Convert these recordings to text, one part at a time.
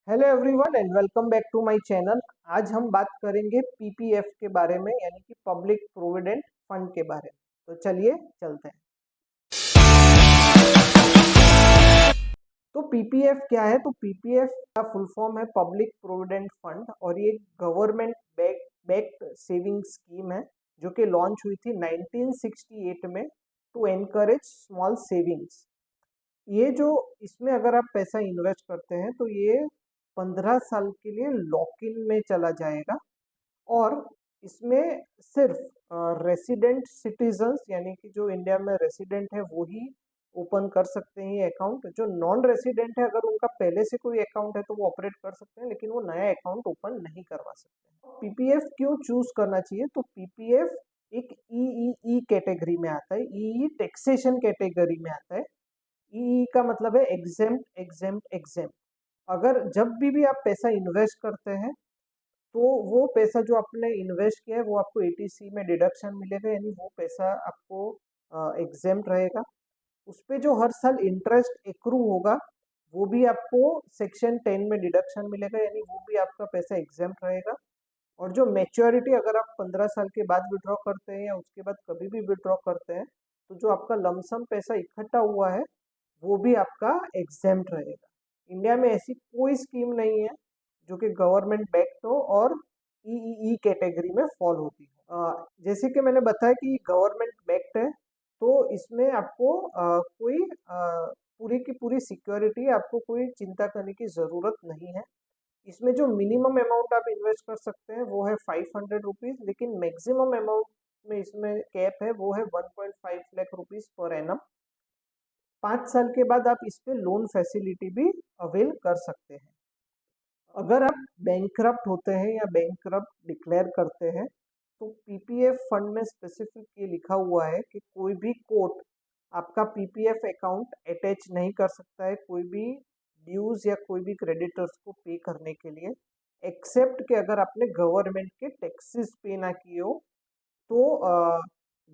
Hello everyone and welcome back to my channel. आज हम बात करेंगे पीपीएफ के बारे में, यानी कि पब्लिक प्रोविडेंट फंड के बारे में। तो चलिए चलते हैं। तो पीपीएफ क्या है? तो पीपीएफ का फुल फॉर्म है पब्लिक प्रोविडेंट फंड, और ये गवर्नमेंट बैक्ड सेविंग स्कीम है जो कि लॉन्च हुई थी 1968 में टू एनकरेज स्मॉल सेविंग्स। ये जो इसमें अगर आप पैसा इन्वेस्ट करते हैं तो ये 15 साल के लिए लॉक इन में चला जाएगा, और इसमें सिर्फ रेसिडेंट सिटीजन्स यानी कि जो इंडिया में रेसिडेंट है वो ही ओपन कर सकते हैं ये अकाउंट। जो नॉन रेसिडेंट है अगर उनका पहले से कोई अकाउंट है तो वो ऑपरेट कर सकते हैं, लेकिन वो नया अकाउंट ओपन नहीं करवा सकते। पीपीएफ क्यों चूज करना चाहिए? तो पीपीएफ एक ईईई कैटेगरी में आता है, ईई टैक्सेशन कैटेगरी में आता है। ई का मतलब है एग्जेम्प्ट एग्जेम्प्ट एग्जेम्प्ट। अगर जब भी आप पैसा इन्वेस्ट करते हैं तो वो पैसा जो आपने इन्वेस्ट किया है वो आपको एटीसी में डिडक्शन मिलेगा, यानी वो पैसा आपको एग्जेम्प्ट रहेगा। उस पे जो हर साल इंटरेस्ट एक्रू होगा वो भी आपको सेक्शन 10 में डिडक्शन मिलेगा, यानी वो भी आपका पैसा एग्जेम्प्ट रहेगा। और जो मैच्योरिटी अगर आप 15 साल के बाद विड्रॉ करते हैं या उसके बाद कभी भी विड्रॉ करते हैं तो जो आपका लमसम पैसा इकट्ठा हुआ है वो भी आपका एग्जेम्प्ट रहेगा। इंडिया में ऐसी कोई स्कीम नहीं है जो कि गवर्नमेंट बैक्ड हो और ईईई कैटेगरी में फॉल होती है। जैसे कि मैंने बताया कि गवर्नमेंट बैक्ड है, तो इसमें आपको कोई पूरी की पूरी सिक्योरिटी, आपको कोई चिंता करने की ज़रूरत नहीं है। इसमें जो मिनिमम अमाउंट आप इन्वेस्ट कर सकते हैं वो है 500 रुपीज़, लेकिन मैक्सिमम अमाउंट में इसमें कैप है वो है 1.5 लाख रुपीज़ पर एनम। 5 साल के बाद आप इस पे लोन फैसिलिटी भी अवेल कर सकते हैं। अगर आप बैंकरप्ट होते हैं या बैंकरप्ट डिक्लेयर करते हैं तो पीपीएफ फंड में स्पेसिफिक ये लिखा हुआ है कि कोई भी कोर्ट आपका पीपीएफ अकाउंट अटैच नहीं कर सकता है कोई भी ड्यूज या कोई भी क्रेडिटर्स को पे करने के लिए, एक्सेप्ट कि अगर आपने गवर्नमेंट के टैक्सेस पे ना किए हो तो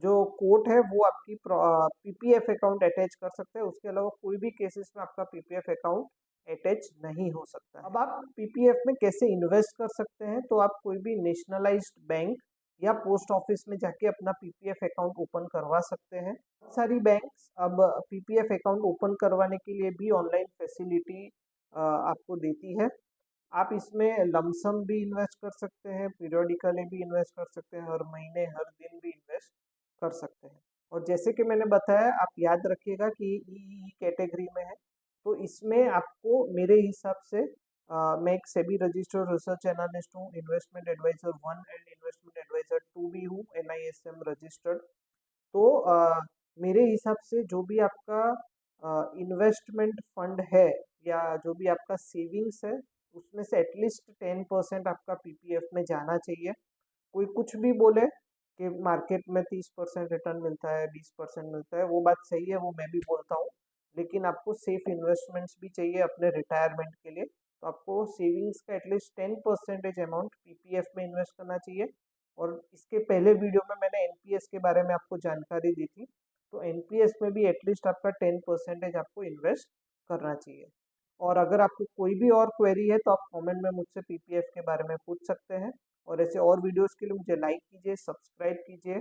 जो कोर्ट है वो आपकी पीपीएफ अकाउंट अटैच कर सकते हैं। उसके अलावा कोई भी केसेस में आपका पीपीएफ अकाउंट अटैच नहीं हो सकता है। अब आप पीपीएफ में कैसे इन्वेस्ट कर सकते हैं? तो आप कोई भी नेशनलाइज्ड बैंक या पोस्ट ऑफिस में जाके अपना पीपीएफ अकाउंट ओपन करवा सकते हैं। बहुत सारी बैंक्स अब पीपीएफ अकाउंट ओपन करवाने के लिए भी ऑनलाइन फैसिलिटी आपको देती है। आप इसमें लमसम भी इन्वेस्ट कर सकते हैं, पीरियोडिकली भी इन्वेस्ट कर सकते हैं, हर महीने हर दिन भी इन्वेस्ट कर सकते हैं। और जैसे कि मैंने बताया, आप याद रखिएगा कि ई कैटेगरी में है, तो इसमें आपको मेरे हिसाब से मैं एक सेबी रजिस्टर्ड रिसर्च एनालिस्ट हूँ, investment advisor 1 and investment advisor 2 भी हूँ, एनआईएसएम रजिस्टर्ड। तो मेरे हिसाब से जो भी आपका इन्वेस्टमेंट फंड है या जो भी आपका सेविंग्स है उसमें से एटलीस्ट 10% आपका पीपीएफ में जाना चाहिए। कोई कुछ भी बोले कि मार्केट में 30% रिटर्न मिलता है, 20% मिलता है, वो बात सही है, वो मैं भी बोलता हूँ। लेकिन आपको सेफ इन्वेस्टमेंट्स भी चाहिए अपने रिटायरमेंट के लिए, तो आपको सेविंग्स का एटलीस्ट 10% अमाउंट पीपीएफ में इन्वेस्ट करना चाहिए। और इसके पहले वीडियो में मैंने एनपीएस के बारे में आपको जानकारी दी थी, तो एनपीएस में भी एटलीस्ट आपका 10% आपको इन्वेस्ट करना चाहिए। और अगर आपको कोई भी और क्वेरी है तो आप कमेंट में मुझसे पीपीएफ के बारे में पूछ सकते हैं। और ऐसे और वीडियोस के लिए मुझे लाइक कीजिए, सब्सक्राइब कीजिए,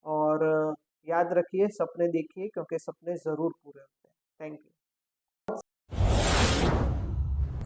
और याद रखिए, सपने देखिए क्योंकि सपने ज़रूर पूरे होते हैं। Thank you.